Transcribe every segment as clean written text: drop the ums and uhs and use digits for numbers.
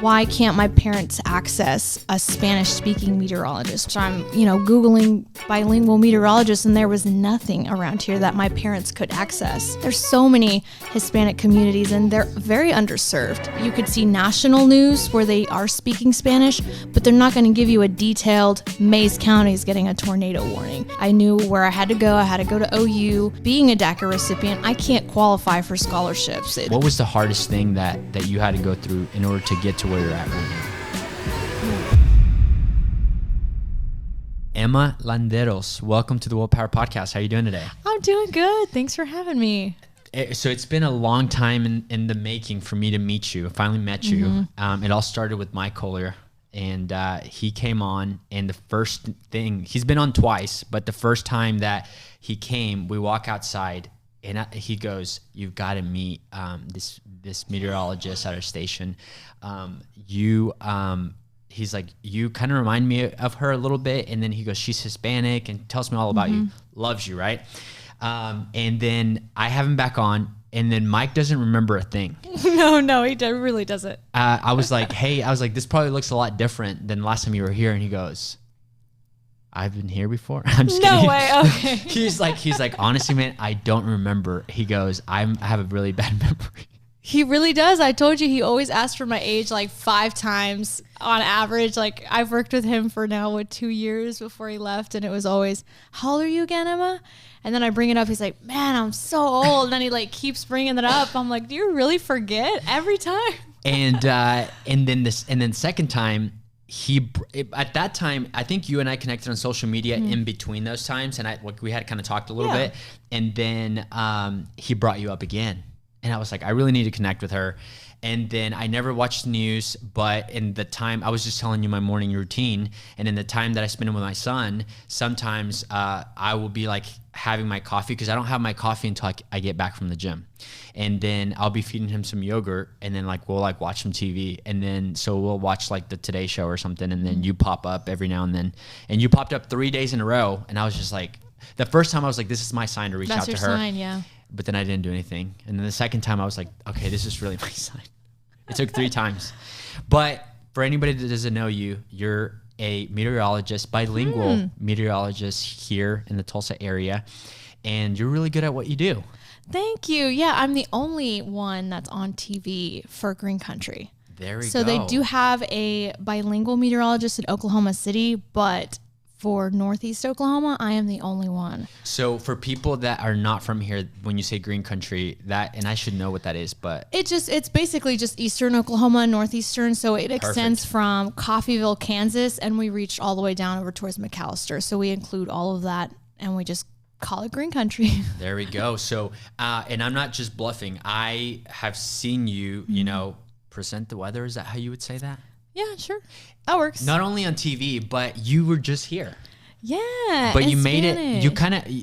why can't my parents access a Spanish-speaking meteorologist? So I'm, Googling bilingual meteorologists, and there was nothing around here that my parents could access. There's so many Hispanic communities, and they're very underserved. You could see national news where they are speaking Spanish, but they're not going to give you a detailed Mays County is getting a tornado warning. I knew where I had to go. I had to go to OU. Being a DACA recipient, I can't qualify for scholarships. What was the hardest thing that you had to go through in order to get to where you're at right now? Emma Landeros, welcome to the WillPower Podcast. How are you doing today? I'm doing good. Thanks for having me. So it's been a long time in the making for me to meet you. I finally met you. It all started with Mike Collier, and he came on, and the first thing, he's been on twice, but the first time that he came, we walk outside, and he goes, "You've got to meet this meteorologist at our station. He's like, you kind of remind me of her a little bit." And then he goes, "She's Hispanic," and tells me all about you. Loves you, right? And then I have him back on, and then Mike doesn't remember a thing. No, he really doesn't. I was like, this probably looks a lot different than last time you were here. And he goes, "I've been here before." I'm just kidding. No way. Okay. He's like, "Honestly, man, I don't remember." He goes, I have a really bad memory. He really does. I told you, he always asked for my age like 5 times on average. Like, I've worked with him for now, 2 years before he left. And it was always, "How old are you again, Emma?" And then I bring it up. He's like, "Man, I'm so old." And then he keeps bringing it up. I'm like, "Do you really forget every time?" And then second time, at that time, I think you and I connected on social media in between those times, and we had kind of talked a little bit, and then he brought you up again, and I was like, I really need to connect with her. And then I never watched the news, but in the time, I was just telling you my morning routine, and in the time that I spend with my son, sometimes I will be having my coffee, because I don't have my coffee until I get back from the gym. And then I'll be feeding him some yogurt, and then we'll watch some TV. And then, so we'll watch the Today Show or something. And then you pop up every now and then, and you popped up 3 days in a row. And I was just the first time I was like, this is my sign to reach out to her. That's your sign, yeah. But then I didn't do anything. And then the second time I was like, okay, this is really my sign. It took 3 times. But for anybody that doesn't know you, you're a meteorologist, bilingual meteorologist here in the Tulsa area, and you're really good at what you do. Thank you. Yeah, I'm the only one that's on TV for Green Country. There we go. So they do have a bilingual meteorologist in Oklahoma City, but for Northeast Oklahoma, I am the only one. So for people that are not from here, when you say Green Country, and I should know what that is, but it's basically just Eastern Oklahoma and Northeastern. So it extends from Coffeyville, Kansas, and we reach all the way down over towards McAllister. So we include all of that, and we just call it Green Country. There we go. So, and I'm not just bluffing. I have seen you, present the weather. Is that how you would say that? Yeah, sure. That works. Not only on TV, but you were just here. Yeah. But you made it. You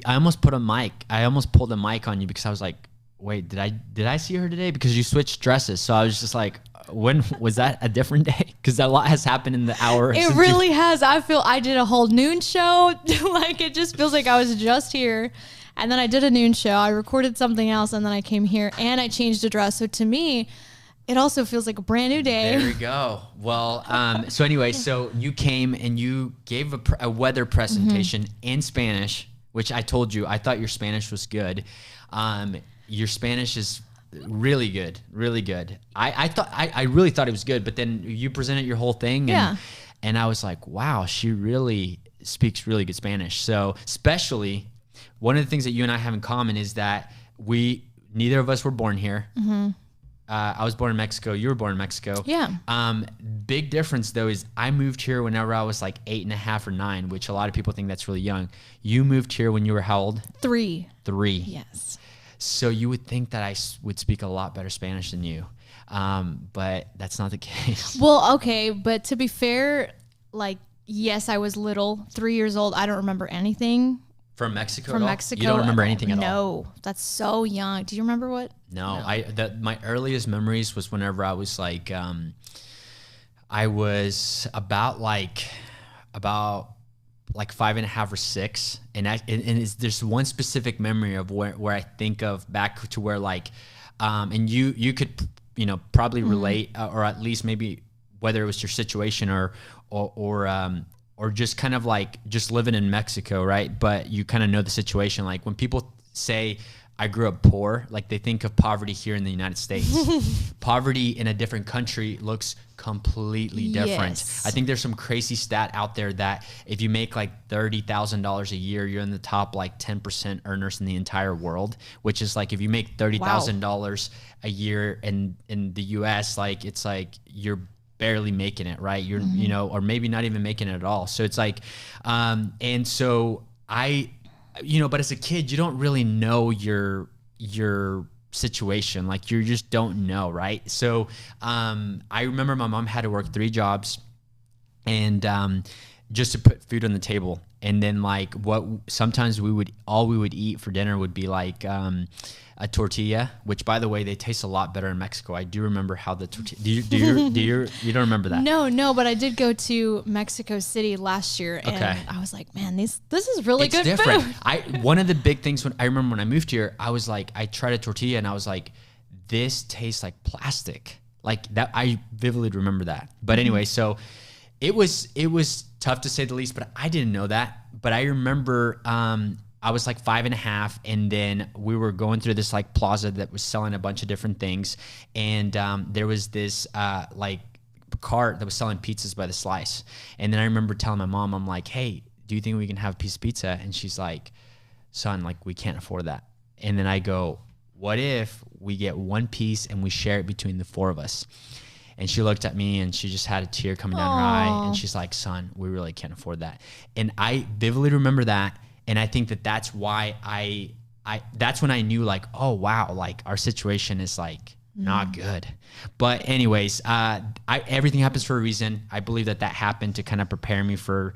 I almost put a mic. I almost pulled a mic on you, because I was like, wait, did I see her today? Because you switched dresses. So I was just like, when was that a different day? Because a lot has happened in the hour. It really has. I feel I did a whole noon show. It just feels like I was just here. And then I did a noon show. I recorded something else, and then I came here and I changed a dress. So to me, it also feels like a brand new day. There we go. Well, so anyway, so you came and you gave a weather presentation in Spanish, which I told you, I thought your Spanish was good. Your Spanish is really good, really good. I really thought it was good, but then you presented your whole thing, and I was like, wow, she really speaks really good Spanish. So especially, one of the things that you and I have in common is that neither of us were born here. I was born in Mexico. You were born in Mexico. Yeah. Big difference, though, is I moved here whenever I was 8.5 or 9, which a lot of people think that's really young. You moved here when you were how old? 3. 3. Yes. So you would think that I would speak a lot better Spanish than you, but that's not the case. Well, okay, but to be fair, yes, I was little, 3 years old. I don't remember anything. From Mexico? From Mexico. You don't remember anything at all? No, that's so young. Do you remember what? No. My earliest memories was whenever I was I was about 5.5 or 6, and there's one specific memory of where I think of back to where and you could probably relate or at least maybe whether it was your situation or just kind of like just living in Mexico, right? But you kind of know the situation. Like when people say I grew up poor, like they think of poverty here in the United States. Poverty in a different country looks completely different. Yes. I think there's some crazy stat out there that if you make like $30,000 a year, you're in the top like 10% earners in the entire world, which is like if you make $30,000 a year in the US, like it's like you're barely making it, right? You're, you know, or maybe not even making it at all. So it's like, and so you know, but as a kid, you don't really know your situation. Like you just don't know, right? So I remember my mom had to work 3 jobs and just to put food on the table. And then like sometimes we would eat for dinner would be like a tortilla, which by the way, they taste a lot better in Mexico. I do remember how the tortilla, you don't remember that? No, but I did go to Mexico City last year and I was like, man, this is really good different. food. One of the big things I remember when I moved here, I was like, I tried a tortilla and I was like, this tastes like plastic. Like that, I vividly remember that. But anyway, so it was tough to say the least, but I didn't know that. But I remember, I was like 5.5, and then we were going through this like plaza that was selling a bunch of different things, and there was this like cart that was selling pizzas by the slice. And then I remember telling my mom, I'm like, hey, do you think we can have a piece of pizza? And she's like, son, like we can't afford that. And then I go, what if we get one piece and we share it between the 4 of us? And she looked at me and she just had a tear coming down her eye, and she's like, son, we really can't afford that. And I vividly remember that. And I think that's why that's when I knew like, oh wow, like our situation is like not good. But anyways, everything happens for a reason. I believe that happened to kind of prepare me for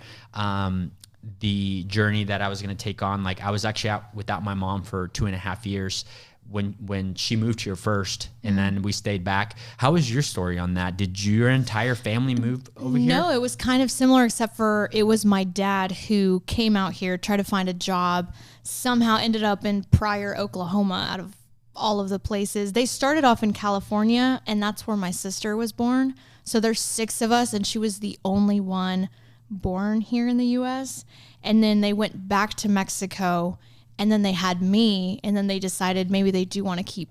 the journey that I was going to take on. Like I was actually out without my mom for 2.5 years when she moved here first, and then we stayed back. How was your story on that? Did your entire family move over here? No, it was kind of similar, except for it was my dad who came out here, tried to find a job, somehow ended up in Pryor, Oklahoma, out of all of the places. They started off in California, and that's where my sister was born. So there's 6 of us, and she was the only one born here in the U.S. And then they went back to Mexico, and then they had me, and then they decided maybe they do want to keep,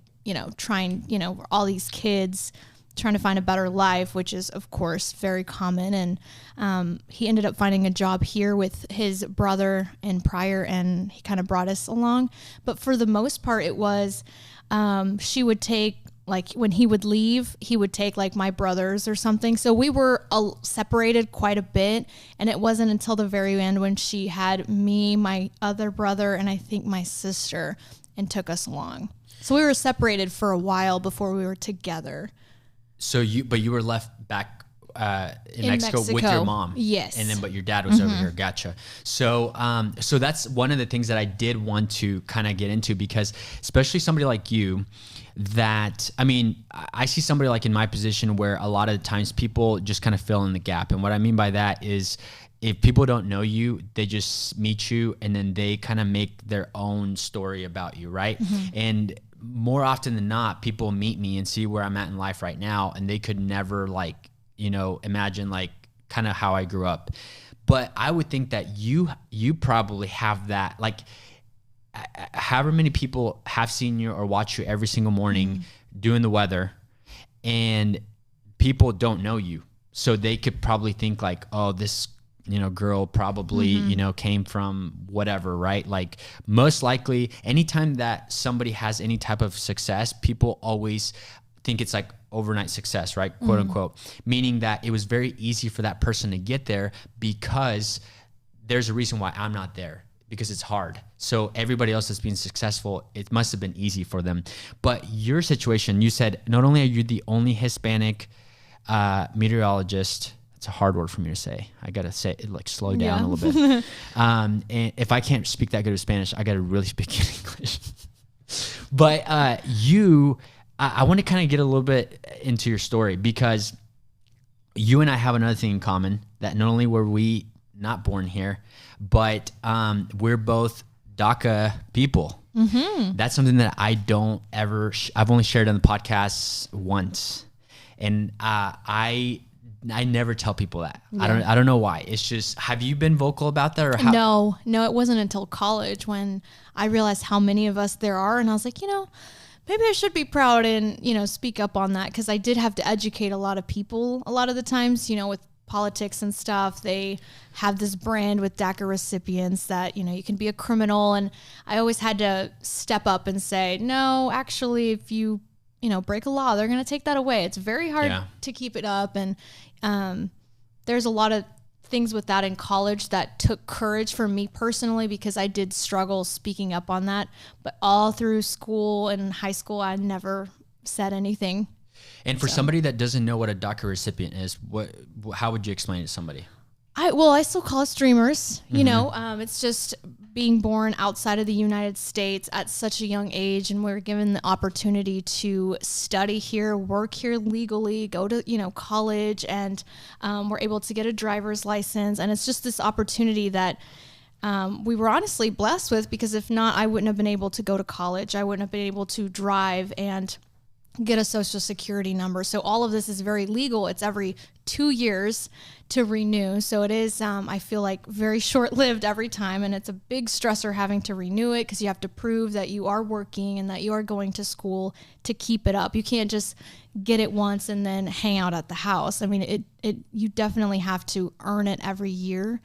trying, all these kids trying to find a better life, which is, of course, very common. And he ended up finding a job here with his brother in Pryor, and he kind of brought us along. But for the most part, it was she would take, like when he would leave, he would take like my brothers or something. So we were separated quite a bit. And it wasn't until the very end when she had me, my other brother, and I think my sister, and took us along. So we were separated for a while before we were together. So you were left back in Mexico with your mom. Yes. And then, but your dad was over here. Gotcha. So, so that's one of the things that I did want to kind of get into, because especially somebody like you, that, I mean, I see somebody like in my position where a lot of the times people just kind of fill in the gap. And what I mean by that is if people don't know you, they just meet you and then they kind of make their own story about you, right? And more often than not, people meet me and see where I'm at in life right now, and they could never imagine like kind of how I grew up. But I would think that you probably have that, like, however many people have seen you or watch you every single morning doing the weather, and people don't know you. So they could probably think like, oh, this, girl probably, came from whatever, right? Like most likely anytime that somebody has any type of success, people always think it's like overnight success, right? Quote unquote, meaning that it was very easy for that person to get there because there's a reason why I'm not there. Because it's hard. So everybody else that's been successful, it must have been easy for them. But your situation, you said not only are you the only Hispanic meteorologist, it's a hard word for me to say. I got to say it, like slow down a little bit. And if I can't speak that good of Spanish, I got to really speak in English. But I want to kind of get a little bit into your story, because you and I have another thing in common, that not only were we not born here, but we're both DACA people. That's something that I don't ever, I've only shared on the podcast once. And I I never tell people that. Yeah. I don't know why. It's just, have you been vocal about that or how? No, it wasn't until college when I realized how many of us there are. And I was like, maybe I should be proud and, speak up on that. Cause I did have to educate a lot of people a lot of the times, with politics and stuff. They have this brand with DACA recipients that, you can be a criminal. And I always had to step up and say, no, actually, if you break a law, they're going to take that away. It's very hard to keep it up. And there's a lot of things with that in college that took courage for me personally, because I did struggle speaking up on that. But all through school and high school, I never said anything. And for somebody that doesn't know what a DACA recipient is, how would you explain it to somebody? I still call us dreamers. It's just being born outside of the United States at such a young age, and we're given the opportunity to study here, work here legally, go to college, and we're able to get a driver's license. And it's just this opportunity that we were honestly blessed with, because if not, I wouldn't have been able to go to college. I wouldn't have been able to drive and get a social security number. So all of this is very legal. It's every 2 years to renew. So it is, I feel like, very short-lived every time. And it's a big stressor having to renew it, because you have to prove that you are working and that you are going to school to keep it up. You can't just get it once and then hang out at the house. I mean, you definitely have to earn it every year.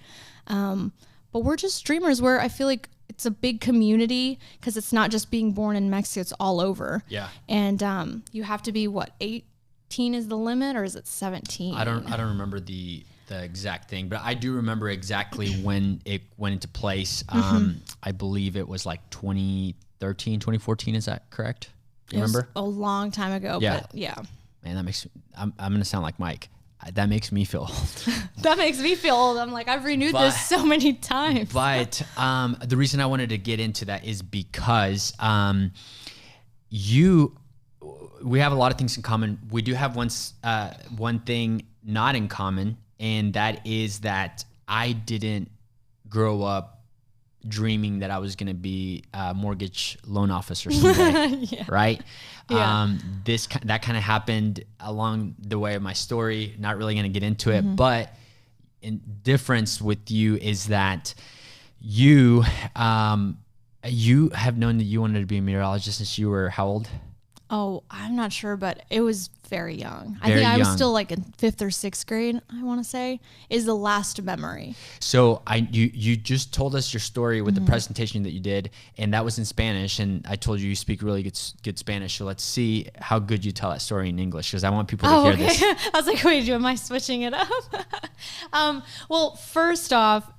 But we're just dreamers, where I feel like it's a big community, because it's not just being born in Mexico, it's all over. Yeah. And you have to be 18 is the limit, or is it 17? I don't remember the exact thing, but I do remember exactly when it went into place. I believe it was like 2013, 2014. Is that correct? Do you remember? A long time ago. Yeah. But yeah. Man, I'm going to sound like Mike. That makes me feel old. That makes me feel old. I'm like, I've renewed this so many times. But the reason I wanted to get into that is because we have a lot of things in common. We do have one thing not in common, and that is that I didn't grow up dreaming that I was going to be a mortgage loan officer someday, right? Yeah. That kind of happened along the way of my story. Not really going to get into it, but in difference with you is that you have known that you wanted to be a meteorologist since you were how old? Oh, I'm not sure, but it was very young. I think I was still like in 5th or 6th grade, I want to say, is the last memory. So you just told us your story with the presentation that you did, and that was in Spanish, and I told you speak really good Spanish, so let's see how good you tell that story in English, because I want people to hear this. I was like, wait, am I switching it up? Well, first off,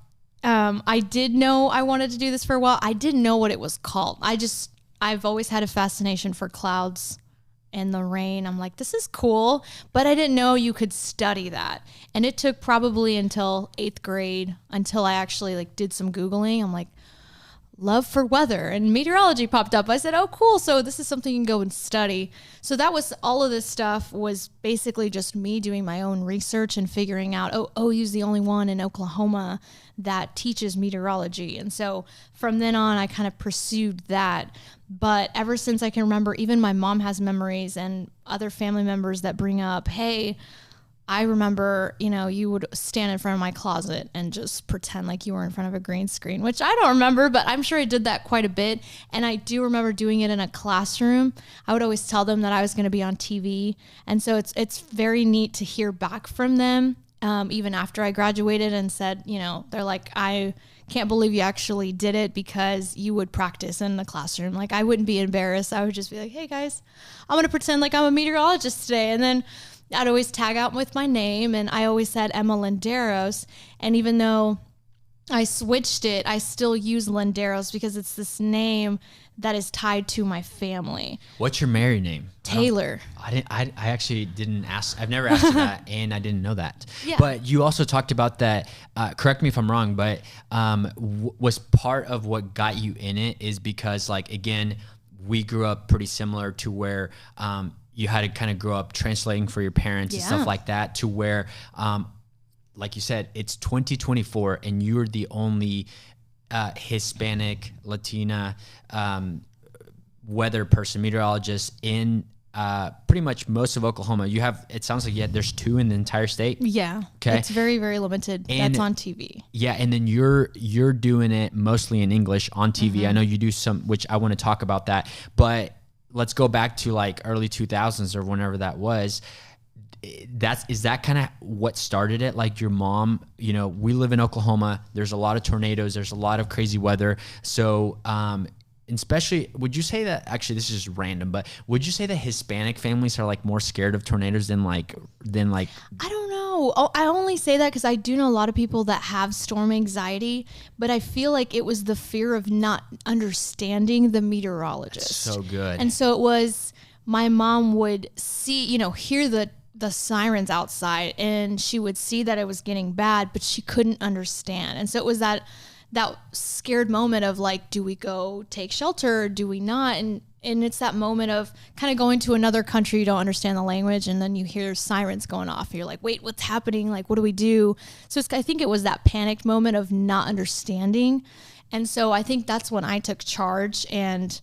I did know I wanted to do this for a while. I didn't know what it was called. I've always had a fascination for clouds and the rain. I'm like, this is cool, but I didn't know you could study that. And it took probably until 8th grade until I actually did some Googling. I'm like, love for weather, and meteorology popped up. I said, oh, cool. So this is something you can go and study. So that was, all of this stuff was basically just me doing my own research and figuring out, OU's the only one in Oklahoma that teaches meteorology. And so from then on, I kind of pursued that. But ever since I can remember, even my mom has memories and other family members that bring up, hey, I remember, you would stand in front of my closet and just pretend like you were in front of a green screen, which I don't remember, but I'm sure I did that quite a bit. And I do remember doing it in a classroom. I would always tell them that I was going to be on TV. And so it's very neat to hear back from them, even after I graduated, and said, they're like, I can't believe you actually did it, because you would practice in the classroom. Like, I wouldn't be embarrassed. I would just be like, hey guys, I'm going to pretend like I'm a meteorologist today. And then I'd always tag out with my name, and I always said Emma Landeros. And even though I switched it, I still use Landeros because it's this name that is tied to my family. What's your married name? Taylor. I actually didn't ask. I've never asked you that, and I didn't know that. Yeah. But you also talked about that. Correct me if I'm wrong, but was part of what got you in it is because, again, we grew up pretty similar to where you had to kind of grow up translating for your parents and stuff like that, to where, like you said, it's 2024 and you're the only Hispanic, Latina weather person, meteorologist in pretty much most of Oklahoma. It sounds like there's 2 in the entire state. Yeah. Okay. It's very, very limited. And that's on TV. Yeah. And then you're doing it mostly in English on TV. Mm-hmm. I know you do some, which I want to talk about that, but let's go back to like early 2000s or whenever that was. Is that kind of what started it? Like your mom, we live in Oklahoma. There's a lot of tornadoes. There's a lot of crazy weather. So, especially, would you say that, actually this is just random, but would you say that Hispanic families are like more scared of tornadoes than like? I don't know. Oh, I only say that because I do know a lot of people that have storm anxiety, but I feel like it was the fear of not understanding the meteorologist. That's so good. And so it was, my mom would see, hear the sirens outside, and she would see that it was getting bad, but she couldn't understand. And so it was that scared moment of like, do we go take shelter or do we not? And it's that moment of kind of going to another country, you don't understand the language, and then you hear sirens going off. And you're like, wait, what's happening? Like, what do we do? So I think it was that panicked moment of not understanding. And so I think that's when I took charge and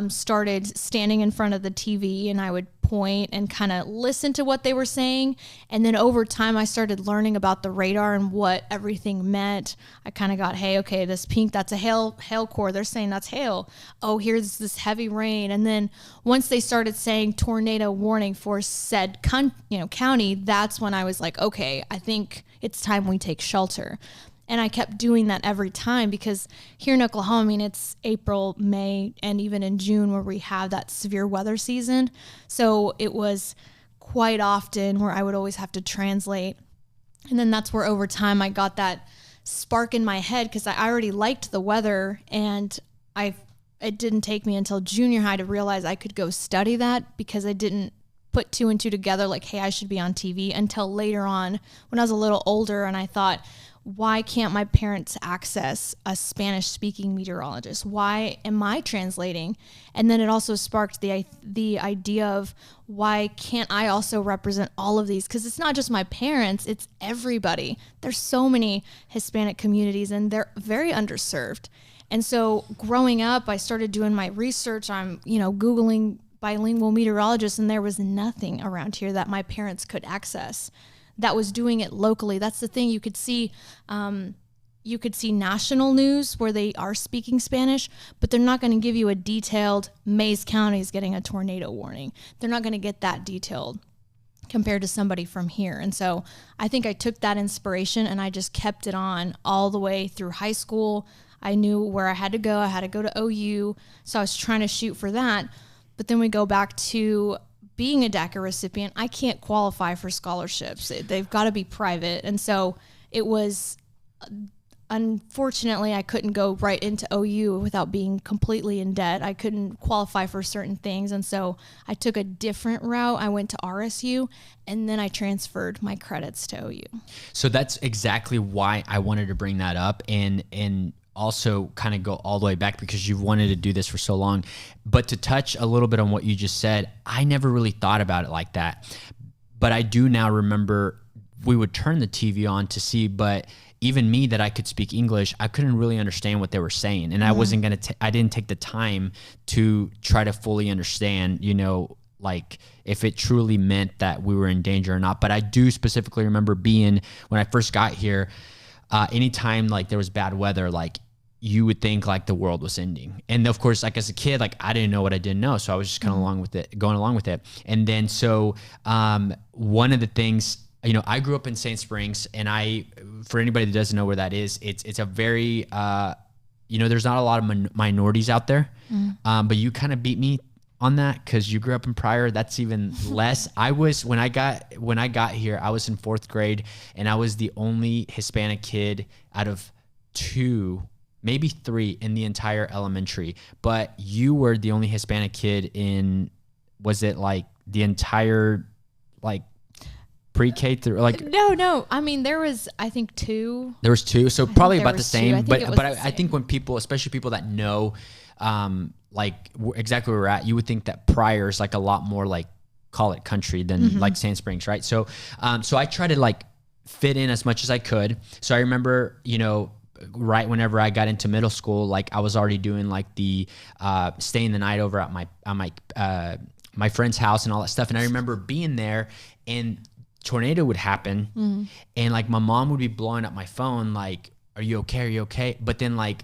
started standing in front of the TV, and I would point and kind of listen to what they were saying. And then over time, I started learning about the radar and what everything meant. I kind of got, hey, okay, this pink, that's a hail core. They're saying that's hail. Oh, here's this heavy rain. And then once they started saying tornado warning for said county, that's when I was like, okay, I think it's time we take shelter. And I kept doing that every time because here in Oklahoma, it's April, May, and even in June where we have that severe weather season. So it was quite often where I would always have to translate. And then that's where over time I got that spark in my head because I already liked the weather, and it didn't take me until junior high to realize I could go study that because I didn't put 2 and 2 together like, hey, I should be on TV until later on when I was a little older, and I thought, why can't my parents access a Spanish-speaking meteorologist? Why am I translating? And then it also sparked the idea of why can't I also represent all of these? Because it's not just my parents, it's everybody. There's so many Hispanic communities, and they're very underserved. And so growing up, I started doing my research. I'm, Googling bilingual meteorologists, and there was nothing around here that my parents could access that was doing it locally. That's the thing. You could see national news where they are speaking Spanish, but they're not going to give you a detailed Mays County is getting a tornado warning. They're not going to get that detailed compared to somebody from here. And so I think I took that inspiration and I just kept it on all the way through high school. I knew where I had to go. I had to go to OU. So I was trying to shoot for that. But then we go back to being a DACA recipient. I can't qualify for scholarships. They've got to be private. And so it was, unfortunately, I couldn't go right into OU without being completely in debt. I couldn't qualify for certain things. And so I took a different route. I went to RSU, and then I transferred my credits to OU. So that's exactly why I wanted to bring that up and also kind of go all the way back because you've wanted to do this for so long. But to touch a little bit on what you just said, I never really thought about it like that. But I do now remember we would turn the TV on to see, but even me that I could speak English, I couldn't really understand what they were saying. And I wasn't going to, I didn't take the time to try to fully understand, like if it truly meant that we were in danger or not. But I do specifically remember being, when I first got here, anytime like there was bad weather, like you would think like the world was ending. And of course, like as a kid, like I didn't know what I didn't know. So I was just kind of going along with it. And then, so one of the things, I grew up in Sand Springs, and for anybody that doesn't know where that is, it's a very, there's not a lot of minorities out there. But you kind of beat me on that because you grew up in Pryor. That's even less. When I got here, I was in 4th grade, and I was the only Hispanic kid out of 2, maybe 3 in the entire elementary. But you were the only Hispanic kid in, was it like the entire like pre-K through like? No. I mean, there was, I think 2. There was 2. So probably about the 2. same. But I think when people, especially people that know, like exactly where we're at, you would think that Pryor is like a lot more like, call it country than like Sand Springs, right? So I try to like fit in as much as I could. So I remember, right whenever I got into middle school, like I was already doing like the staying the night over at my my friend's house and all that stuff. And I remember being there, and tornado would happen, and like my mom would be blowing up my phone like, are you okay? Are you okay? But then like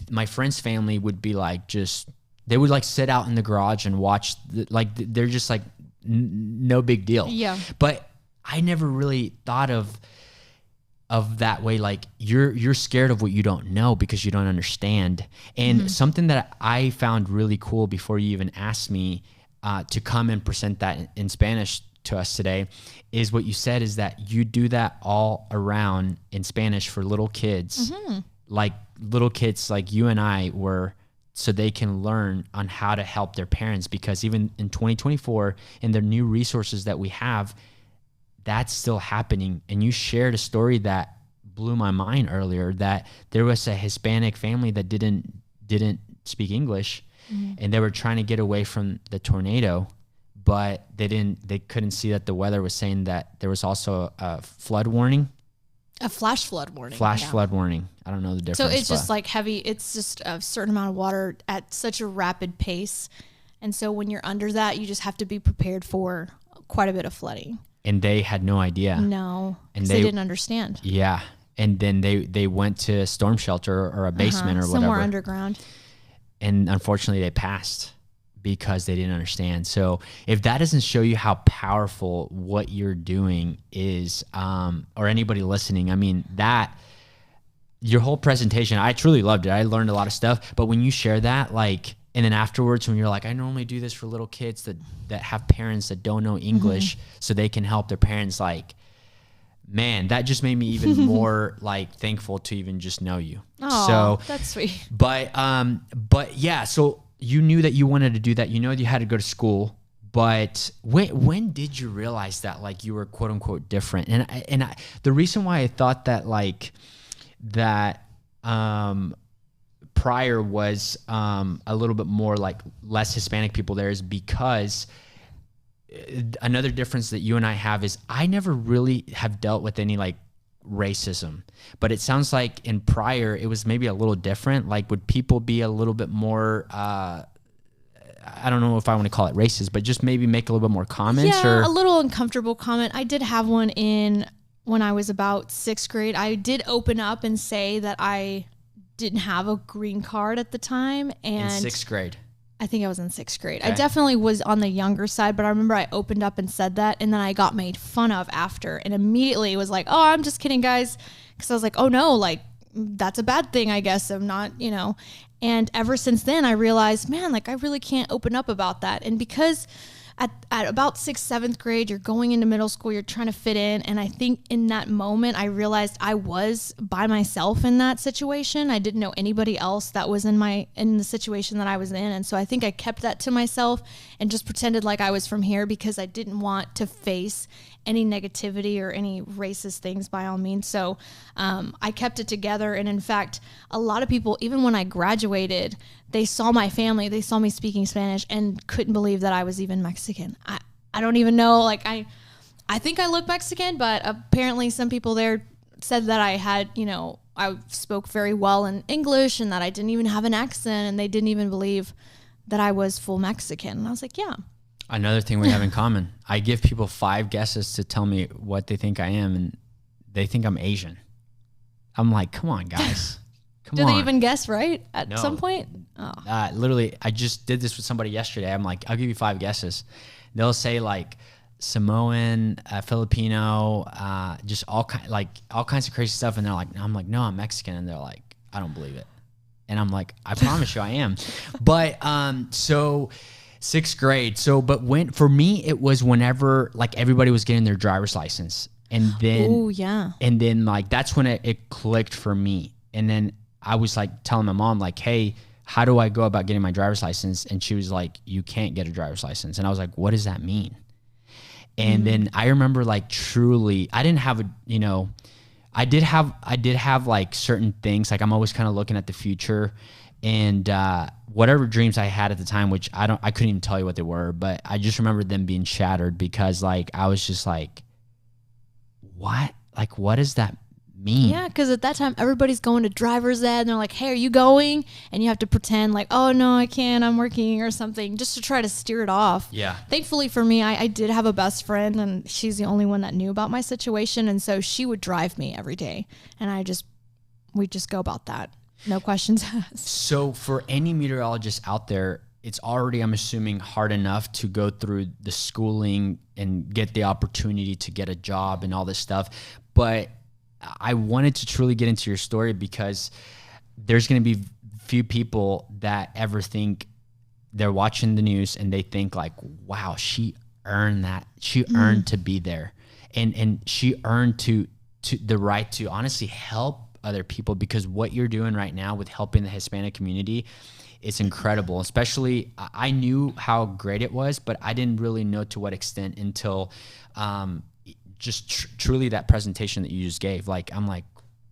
my friend's family would be like, they would like sit out in the garage and watch, they're just like, no big deal. Yeah. But I never really thought of that way. Like you're scared of what you don't know because you don't understand. And something that I found really cool before you even asked me to come and present that in Spanish to us today is what you said, is that you do that all around in Spanish for little kids, like little kids like you and I were, so they can learn on how to help their parents. Because even in 2024, in the new resources that we have, that's still happening. And you shared a story that blew my mind earlier, that there was a Hispanic family that didn't speak English, and they were trying to get away from the tornado, but they couldn't see that the weather was saying that there was also a flood warning. A flash flood warning. Flood warning. I don't know the difference. So it's just like heavy. It's just a certain amount of water at such a rapid pace. And so when you're under that, you just have to be prepared for quite a bit of flooding. And they had no idea. No, and they didn't understand. Yeah. And then they went to a storm shelter or a basement or whatever. Somewhere underground. And unfortunately they passed because they didn't understand. So if that doesn't show you how powerful what you're doing is, or anybody listening, I mean, that your whole presentation, I truly loved it. I learned a lot of stuff, but when you share that, like, and then afterwards, when you're like, I normally do this for little kids that have parents that don't know English so they can help their parents, like, man, that just made me even more like thankful to even just know you. Oh, so that's sweet. But yeah, so you knew that you wanted to do that. You know you had to go to school, but when did you realize that like you were quote unquote different? And the reason why I thought that like that prior was a little bit more like less Hispanic people there is because another difference that you and I have is I never really have dealt with any like racism, but it sounds like in prior it was maybe a little different. Like would people be a little bit more I don't know if I want to call it racist, but just maybe make a little bit more comments? Yeah, a little uncomfortable comment. I did have one when I was about 6th grade. I did open up and say that I didn't have a green card at the time. And in 6th grade? I think I was in 6th grade. Okay. I definitely was on the younger side, but I remember I opened up and said that, and then I got made fun of after, and immediately was like, oh, I'm just kidding, guys. Because I was like, oh no, like, that's a bad thing, I guess. I'm not, And ever since then, I realized, man, like, I really can't open up about that. And because at about 6th, 7th grade, you're going into middle school, you're trying to fit in. And I think in that moment, I realized I was by myself in that situation. I didn't know anybody else that was in the situation that I was in. And so I think I kept that to myself and just pretended like I was from here because I didn't want to face any negativity or any racist things by all means. So I kept it together. And in fact, a lot of people, even when I graduated, they saw my family, they saw me speaking Spanish and couldn't believe that I was even Mexican. I don't even know, like I think I look Mexican, but apparently some people there said that I had, I spoke very well in English and that I didn't even have an accent, and they didn't even believe that I was full Mexican. And I was like, yeah. Another thing we have in common. I give people 5 guesses to tell me what they think I am, and they think I'm Asian. I'm like, come on, guys. Do they even guess right at some point? Oh. Literally, I just did this with somebody yesterday. I'm like, I'll give you 5 guesses. They'll say like Samoan, Filipino, just all kinds of crazy stuff. And they're like, I'm like, no, I'm Mexican. And they're like, I don't believe it. And I'm like, I promise you I am. But so 6th grade. So, but for me, it was whenever like everybody was getting their driver's license. And then like, that's when it clicked for me. And then I was like telling my mom like, hey, how do I go about getting my driver's license? And she was like, you can't get a driver's license. And I was like, what does that mean? And then I remember like truly, I didn't have I did have like certain things. Like I'm always kind of looking at the future, and whatever dreams I had at the time, which I couldn't even tell you what they were, but I just remember them being shattered because like, I was just like, what? Like, what does that mean. Yeah, because at that time, everybody's going to driver's ed, and they're like, hey, are you going? And you have to pretend like, oh, no, I can't, I'm working or something, just to try to steer it off. Yeah. Thankfully for me, I did have a best friend, and she's the only one that knew about my situation, and so she would drive me every day, and we'd just go about that. No questions asked. So for any meteorologist out there, it's already, I'm assuming, hard enough to go through the schooling and get the opportunity to get a job and all this stuff. But I wanted to truly get into your story because there's going to be few people that ever think they're watching the news and they think like, wow, she earned that. She earned to be there. And she earned to the right to honestly help other people, because what you're doing right now with helping the Hispanic community, it's incredible. Especially, I knew how great it was, but I didn't really know to what extent until just truly that presentation that you just gave. Like, I'm like,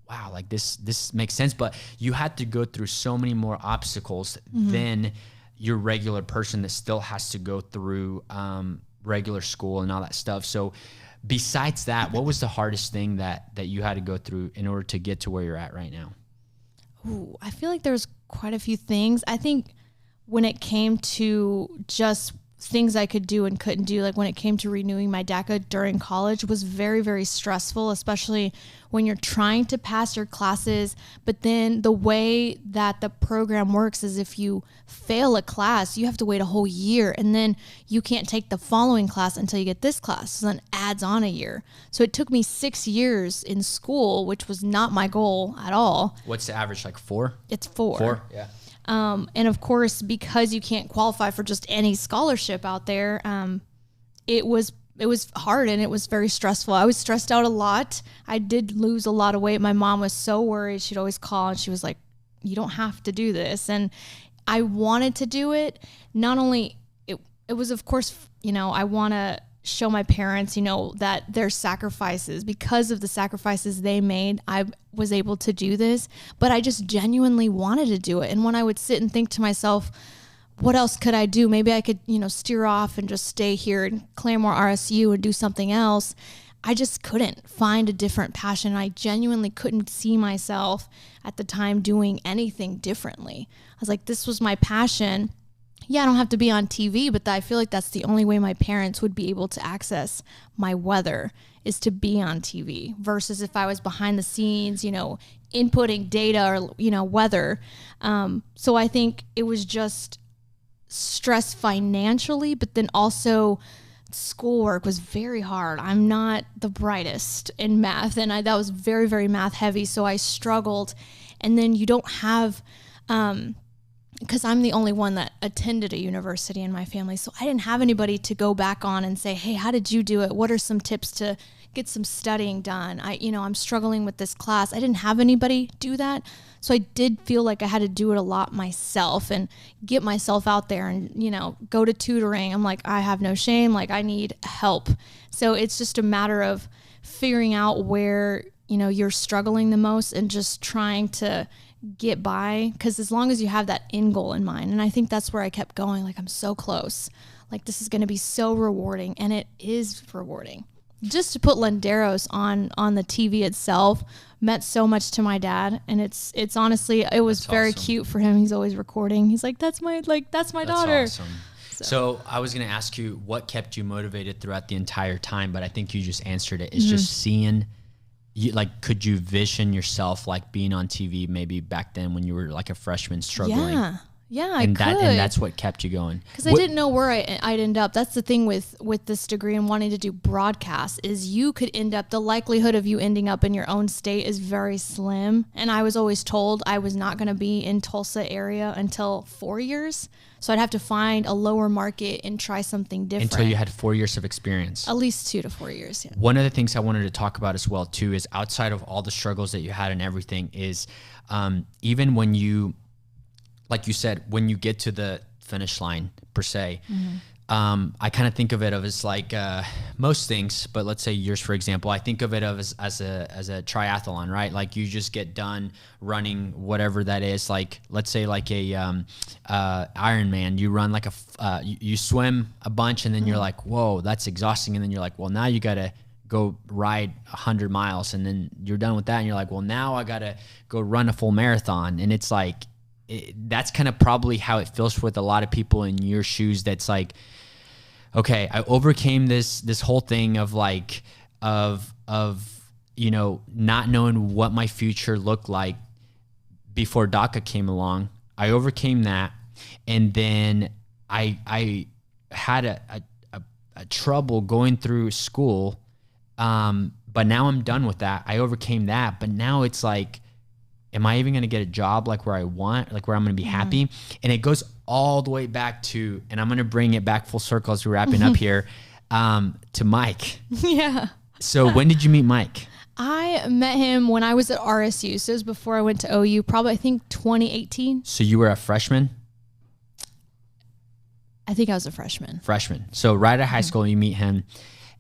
wow, like this makes sense. But you had to go through so many more obstacles than your regular person that still has to go through regular school and all that stuff. So besides that, what was the hardest thing that you had to go through in order to get to where you're at right now? Ooh, I feel like there's quite a few things. I think when it came to just things I could do and couldn't do, like when it came to renewing my DACA during college, was very, very stressful, especially when you're trying to pass your classes. But then the way that the program works is if you fail a class, you have to wait a whole year, and then you can't take the following class until you get this class. So then it adds on a year. So it took me 6 years in school, which was not my goal at all. What's the average, like 4? It's 4. 4, yeah. And of course, because you can't qualify for just any scholarship out there, it was hard and it was very stressful. I was stressed out a lot. I did lose a lot of weight. My mom was so worried. She'd always call and she was like, you don't have to do this. And I wanted to do it. Not only it was, of course, I want to show my parents, that their sacrifices, because of the sacrifices they made, I was able to do this, but I just genuinely wanted to do it. And when I would sit and think to myself, what else could I do? Maybe I could, steer off and just stay here and Claremore RSU and do something else. I just couldn't find a different passion. I genuinely couldn't see myself at the time doing anything differently. I was like, this was my passion. Yeah, I don't have to be on TV, but I feel like that's the only way my parents would be able to access my weather, is to be on TV, versus if I was behind the scenes, inputting data or, weather. So I think it was just stress financially, but then also schoolwork was very hard. I'm not the brightest in math, and that was very, very math heavy. So I struggled. And then you don't have, because I'm the only one that attended a university in my family. So I didn't have anybody to go back on and say, hey, how did you do it? What are some tips to get some studying done? I'm struggling with this class. I didn't have anybody do that. So I did feel like I had to do it a lot myself and get myself out there and, go to tutoring. I'm like, I have no shame. Like, I need help. So it's just a matter of figuring out where, you're struggling the most and just trying to get by, because as long as you have that end goal in mind, and I think that's where I kept going, like, I'm so close, like, this is going to be so rewarding, and it is rewarding. Just to put Landeros on the TV itself meant so much to my dad, and it's honestly, it was very awesome. Cute for him. He's always recording. He's like, that's my daughter. Awesome. So I was going to ask you what kept you motivated throughout the entire time, but I think you just answered it. It's just seeing. Could you vision yourself like being on TV maybe back then when you were like a freshman struggling? Yeah, I could. And that's what kept you going. Because I didn't know where I'd end up. That's the thing with this degree and wanting to do broadcast, is you could end up, the likelihood of you ending up in your own state is very slim. And I was always told I was not going to be in Tulsa area until 4 years. So I'd have to find a lower market and try something different. Until you had 4 years of experience. At least 2 to 4 years, yeah. One of the things I wanted to talk about as well, too, is outside of all the struggles that you had and everything, is even when you, like you said, when you get to the finish line, per se, I kind of think of it as like most things, but let's say yours, for example, I think of it as a triathlon, right? Like you just get done running whatever that is. Like, let's say like a Ironman, you run like you swim a bunch and then you're like, whoa, that's exhausting. And then you're like, well, now you got to go ride 100 miles and then you're done with that. And you're like, well, now I got to go run a full marathon. And it's like, that's kind of probably how it feels with a lot of people in your shoes. That's like, okay, I overcame this whole thing of like, of, you know, not knowing what my future looked like before DACA came along. I overcame that. And then I had a trouble going through school. But now I'm done with that. I overcame that. But now it's like, am I even going to get a job like where I want, like where I'm going to be happy? And it goes all the way back to, and I'm going to bring it back full circle as we're wrapping up here, to Mike. Yeah. So when did you meet Mike? I met him when I was at RSU. So it was before I went to OU, probably I think 2018. So you were a freshman? I think I was a freshman. So right out of high school, you meet him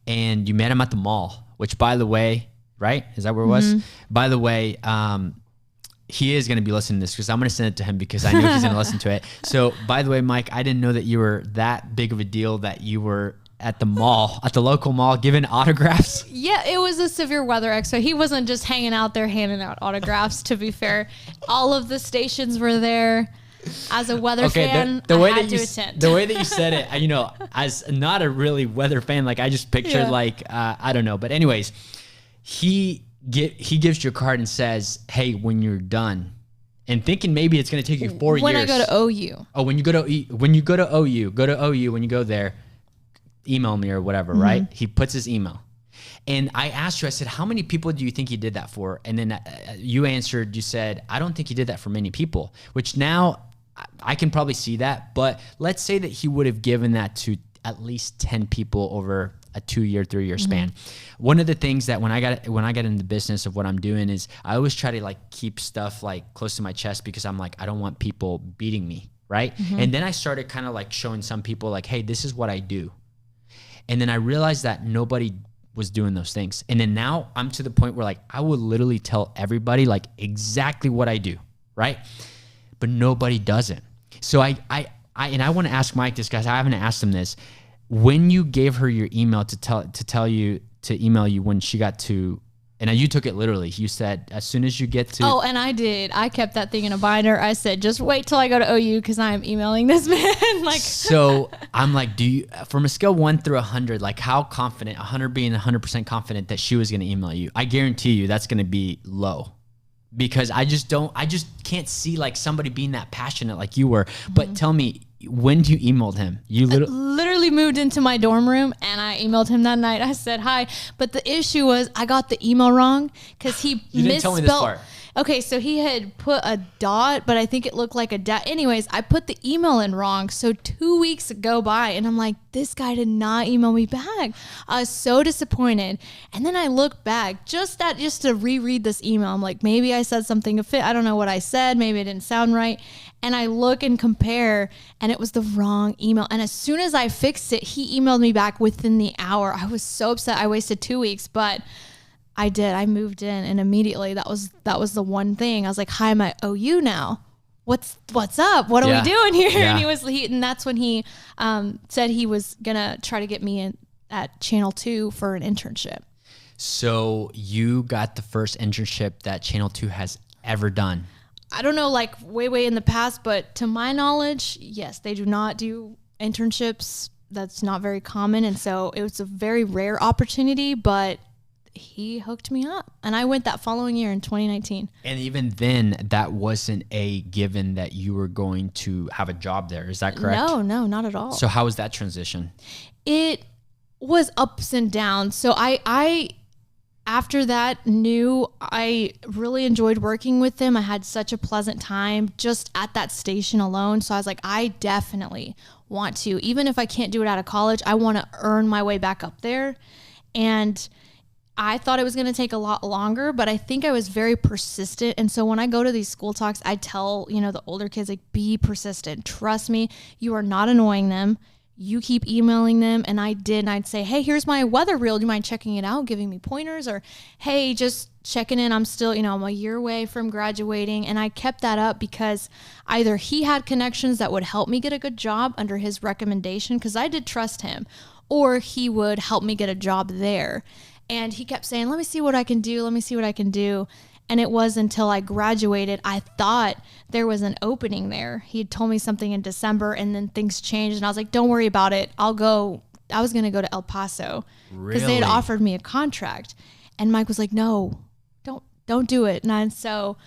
and you met him at the mall, which by the way, right? Is that where it was? By the way, he is going to be listening to this because I'm going to send it to him because I know he's going to listen to it. So by the way, Mike, I didn't know that you were that big of a deal that you were at the mall, at the local mall, giving autographs. Yeah, it was a severe weather expo. He wasn't just hanging out there handing out autographs, to be fair. All of the stations were there. As a weather fan, the way I had that to you attend. The way that you said it, you know, as not a really weather fan, like I just pictured like, I don't know. But anyways, he gives you a card and says, hey, when you're done, and thinking maybe it's going to take you 4 years. When I go to OU. Oh, when you go to OU, when you go there, email me or whatever, right? He puts his email. And I asked you, I said, how many people do you think he did that for? And then you answered, you said, I don't think he did that for many people, which now I can probably see that. But let's say that he would have given that to at least 10 people over a 2-year, 3-year span. One of the things that when I got into the business of what I'm doing is I always try to like keep stuff like close to my chest because I'm like, I don't want people beating me. Right. And then I started kind of like showing some people like, hey, this is what I do. And then I realized that nobody was doing those things. And then now I'm to the point where like, I would literally tell everybody like exactly what I do. Right. But nobody does it. So I want to ask Mike this, guys. I haven't asked him this. When you gave her your email to email you when she got to, and you took it literally. You said, as soon as you get to. Oh, and I did. I kept that thing in a binder. I said, just wait till I go to OU because I am emailing this man. Like. So I'm like, do you, from a scale 1 through 100, like how confident, 100 being 100% confident that she was going to email you? I guarantee you that's going to be low. Because I just can't see like somebody being that passionate like you were. But tell me, when you emailed him, you literally moved into my dorm room and I emailed him that night. I said, hi. But the issue was I got the email wrong because he you didn't tell me this part. Okay, so he had put a dot, but I think it looked like a dash. Anyways, I put the email in wrong. So 2 weeks go by and I'm like, this guy did not email me back. I was so disappointed. And then I look back just to reread this email. I'm like, maybe I said something to fit. I don't know what I said. Maybe it didn't sound right. And I look and compare and it was the wrong email. And as soon as I fixed it, he emailed me back within the hour. I was so upset. I wasted 2 weeks, but I did. I moved in and immediately that was the one thing. I was like, hi, I'm at OU now. What's up? What are we doing here? Yeah. And that's when he said he was gonna try to get me in at Channel 2 for an internship. So you got the first internship that Channel 2 has ever done. I don't know, like way in the past, but to my knowledge, yes, they do not do internships. That's not very common. And so it was a very rare opportunity, but he hooked me up and I went that following year in 2019. And even then that wasn't a given that you were going to have a job there. Is that correct? No, not at all. So how was that transition? It was ups and downs. So I after that knew I really enjoyed working with them. I had such a pleasant time just at that station alone. So I was like, I definitely want to, even if I can't do it out of college, I want to earn my way back up there. And I thought it was going to take a lot longer, but I think I was very persistent. And so when I go to these school talks, I tell, the older kids, like, be persistent. Trust me, you are not annoying them. You keep emailing them. And I did. And I'd say, hey, here's my weather reel. Do you mind checking it out, giving me pointers? Or, hey, just checking in. I'm still, I'm a year away from graduating. And I kept that up because either he had connections that would help me get a good job under his recommendation, because I did trust him, or he would help me get a job there. And he kept saying, let me see what I can do. Let me see what I can do. And it was until I graduated, I thought there was an opening there. He had told me something in December, and then things changed. And I was like, don't worry about it. I'll go. I was going to go to El Paso because they had offered me a contract. And Mike was like, no, don't do it. And so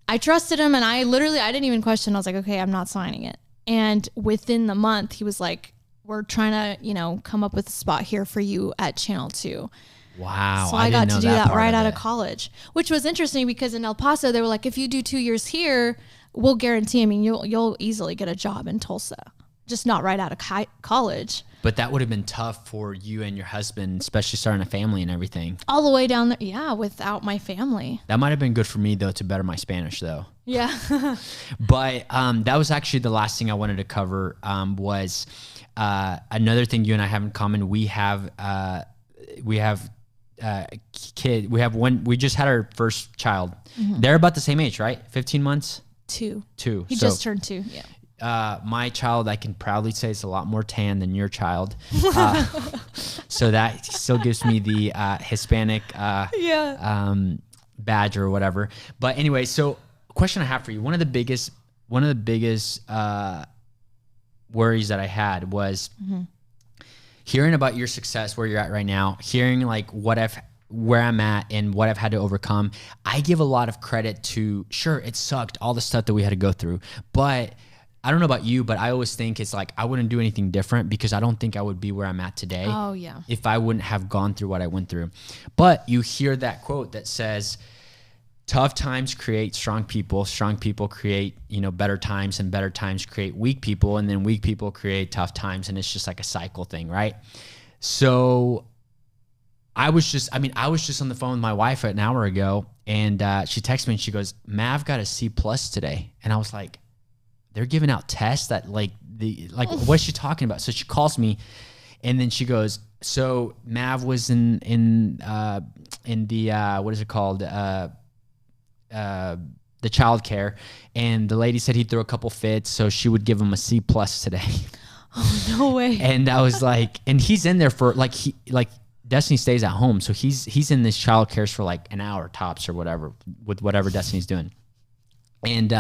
I trusted him, and I didn't even question. I was like, okay, I'm not signing it. And within the month, he was like, we're trying to, come up with a spot here for you at Channel 2. Wow. So I got to do that right out of college, which was interesting because in El Paso, they were like, if you do 2 years here, we'll guarantee, you'll easily get a job in Tulsa, just not right out of college. But that would have been tough for you and your husband, especially starting a family and everything. All the way down there. Yeah. Without my family. That might've been good for me though, to better my Spanish though. Yeah. But that was actually the last thing I wanted to cover, was another thing you and I have in common. We have kid. We just had our first child. Mm-hmm. They're about the same age, right? 15 months? 2. He just turned 2. Yeah. My child, I can proudly say, is a lot more tan than your child. So that still gives me the Hispanic badge or whatever. But anyway, so question I have for you. One of the biggest worries that I had was hearing about your success, where you're at right now, hearing like where I'm at and what I've had to overcome. I give a lot of credit to, sure, it sucked, all the stuff that we had to go through, but I don't know about you, but I always think it's like, I wouldn't do anything different because I don't think I would be where I'm at today. Oh yeah. If I wouldn't have gone through what I went through. But you hear that quote that says, tough times create strong people create, better times, and better times create weak people, and then weak people create tough times, and it's just like a cycle thing, right? So I was just on the phone with my wife an hour ago, and she texted me and she goes, Mav got a C+ today. And I was like, they're giving out tests that what's she talking about? So she calls me, and then she goes, so Mav was in the what is it called? The childcare, and the lady said he threw a couple fits, so she would give him a C+ today. Oh, no way. And I was like, and he's in there for Destiny stays at home, so he's in this childcare for like an hour tops or whatever, with whatever Destiny's doing. And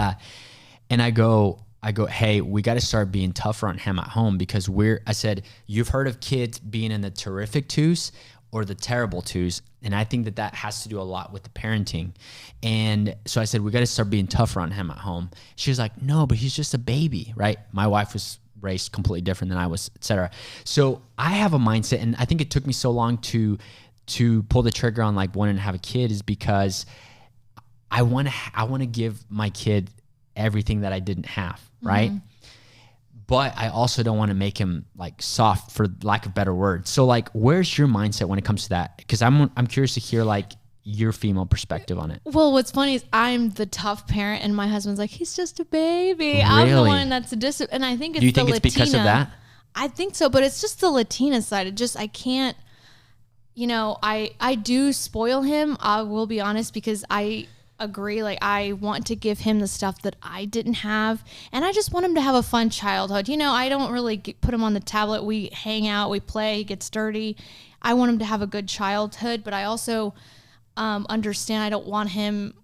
I go, hey, we got to start being tougher on him at home, because I said, you've heard of kids being in the terrific twos or the terrible twos. And I think that has to do a lot with the parenting. And so I said, we got to start being tougher on him at home. She was like, no, but he's just a baby, right? My wife was raised completely different than I was, et cetera. So I have a mindset, and I think it took me so long to pull the trigger on like wanting to have a kid, is because I want to give my kid everything that I didn't have, right? Mm-hmm. But I also don't want to make him like soft, for lack of better words. So like, where's your mindset when it comes to that? Because I'm curious to hear like your female perspective on it. Well, what's funny is I'm the tough parent, and my husband's like, he's just a baby. Really? I'm the one that's a and I think it's Do you think it's because of that? I think so, but it's just the Latina side. I can't, I do spoil him. I will be honest, because I agree. Like, I want to give him the stuff that I didn't have, and I just want him to have a fun childhood. I don't really put him on the tablet. We hang out, we play, he gets dirty. I want him to have a good childhood, but I also understand I don't want him,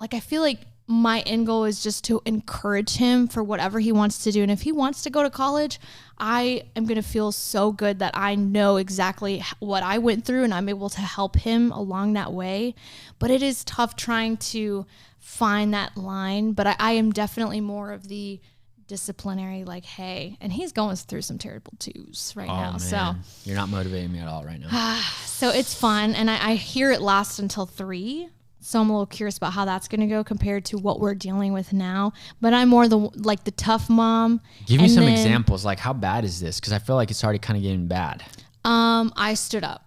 like, I feel like my end goal is just to encourage him for whatever he wants to do. And if he wants to go to college, I am going to feel so good that I know exactly what I went through, and I'm able to help him along that way. But it is tough trying to find that line. But I am definitely more of the disciplinary, like, hey, and he's going through some terrible twos right now. Man. So you're not motivating me at all right now. So it's fun. And I hear it lasts until 3. So I'm a little curious about how that's going to go compared to what we're dealing with now. But I'm more the tough mom. Give me some examples. Like, how bad is this? Because I feel like it's already kind of getting bad. I stood up.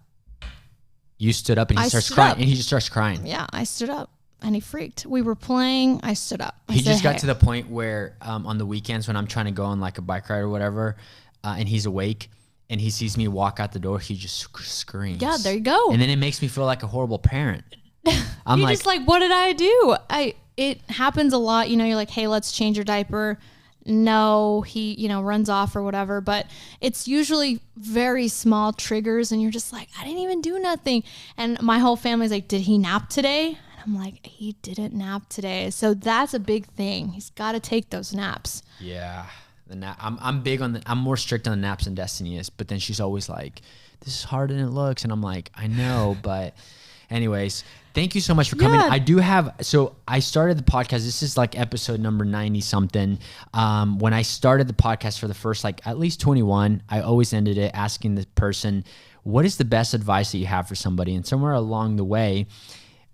You stood up, and he starts crying. And he just starts crying. Yeah, I stood up, and he freaked. We were playing. I stood up. He just got to the point where on the weekends when I'm trying to go on like a bike ride or whatever, and he's awake, and he sees me walk out the door, he just screams. Yeah, there you go. And then it makes me feel like a horrible parent. You're just like, what did I do? It happens a lot. You're like, hey, let's change your diaper. no, he, runs off or whatever. But it's usually very small triggers and you're just like, I didn't even do nothing. And my whole family's like, did he nap today? And I'm like, he didn't nap today. So that's a big thing. He's got to take those naps. Yeah. I'm big on I'm more strict on the naps than Destiny is, but then she's always like, this is harder than it looks. And I'm like, I know, but anyways, thank you so much for coming. Yeah. So I started the podcast. This is like episode number 90 something. When I started the podcast for the first, like at least 21, I always ended it asking the person, what is the best advice that you have for somebody? And somewhere along the way,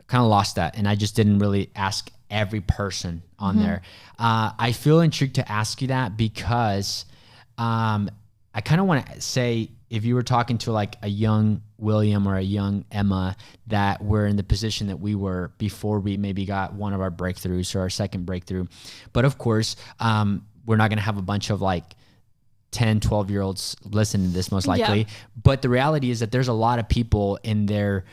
kind of lost that. And I just didn't really ask every person on there. I feel intrigued to ask you that because I kind of want to say, if you were talking to like a young William or a young Emma that were in the position that we were before we maybe got one of our breakthroughs or our second breakthrough. But of course, we're not going to have a bunch of like 10, 12-year-olds listening to this most likely. Yeah. But the reality is that there's a lot of people in their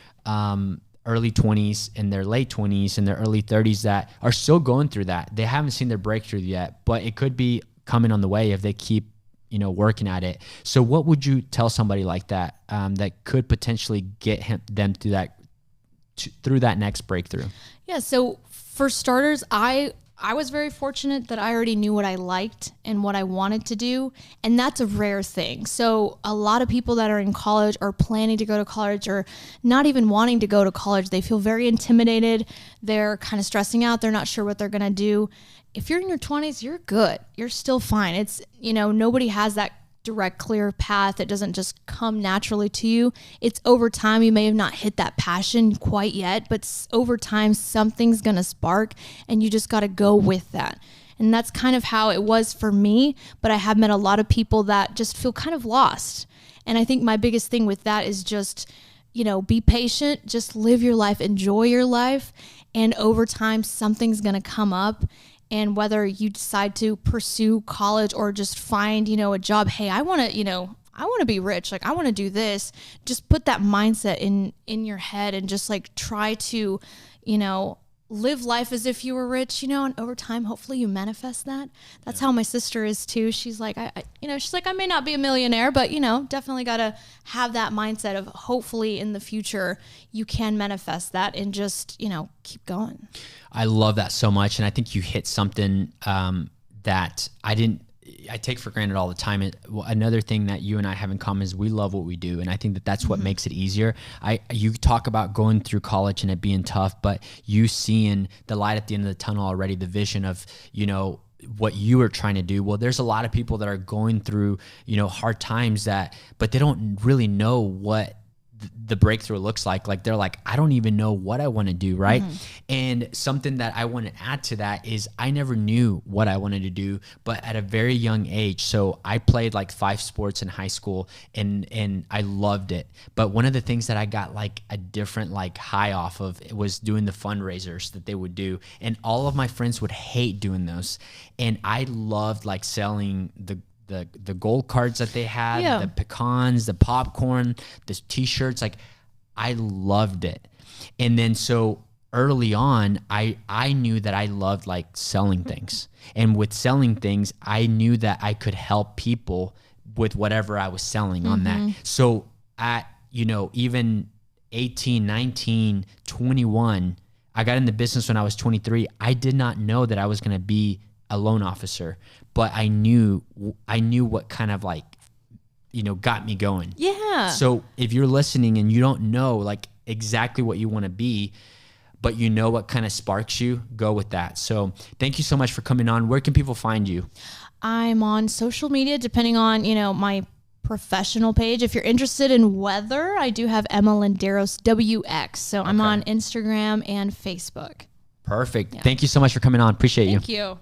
early 20s, in their late 20s, in their early 30s that are still going through that. They haven't seen their breakthrough yet, but it could be coming on the way if they keep working at it. So what would you tell somebody like that that could potentially get them through that next breakthrough? Yeah. So for starters, I was very fortunate that I already knew what I liked and what I wanted to do. And that's a rare thing. So a lot of people that are in college or planning to go to college or not even wanting to go to college, they feel very intimidated. They're kind of stressing out. They're not sure what they're going to do. If you're in your 20s, you're good. You're still fine. It's, nobody has that direct, clear path. It doesn't just come naturally to you. It's over time. You may have not hit that passion quite yet, but over time, something's going to spark and you just got to go with that. And that's kind of how it was for me. But I have met a lot of people that just feel kind of lost. And I think my biggest thing with that is just, be patient, just live your life, enjoy your life. And over time, something's going to come up. And whether you decide to pursue college or just find, a job, hey, I want to be rich. Like I want to do this. Just put that mindset in your head and just like try to, live life as if you were rich, and over time, hopefully you manifest that. That's how my sister is too. She's like, I may not be a millionaire, but, definitely got to have that mindset of hopefully in the future you can manifest that and just, keep going. I love that so much. And I think you hit something that I take for granted all the time. Another thing that you and I have in common is we love what we do. And I think that that's what makes it easier. You talk about going through college and it being tough, but you seeing the light at the end of the tunnel already, the vision of, what you are trying to do. Well, there's a lot of people that are going through, hard times but they don't really know what the breakthrough looks like. Like they're like, I don't even know what I want to do. Right. And something that I want to add to that is I never knew what I wanted to do, but at a very young age. So I played like 5 sports in high school and I loved it. But one of the things that I got like a different like high off of it was doing the fundraisers that they would do. And all of my friends would hate doing those. And I loved like selling the gold cards that they had, the pecans, the popcorn, the t-shirts, like I loved it. And then so early on, I knew that I loved like selling things. And with selling things, I knew that I could help people with whatever I was selling on that. So at, even 18, 19, 21, I got in the business when I was 23. I did not know that I was going to be a loan officer, but I knew what kind of like, got me going. Yeah. So if you're listening and you don't know like exactly what you want to be, but what kind of sparks you, go with that. So thank you so much for coming on. Where can people find you? I'm on social media, depending on, my professional page. If you're interested in weather, I do have Emma Landeros WX. So I'm on Instagram and Facebook. Perfect. Yeah. Thank you so much for coming on. Appreciate you. Thank you.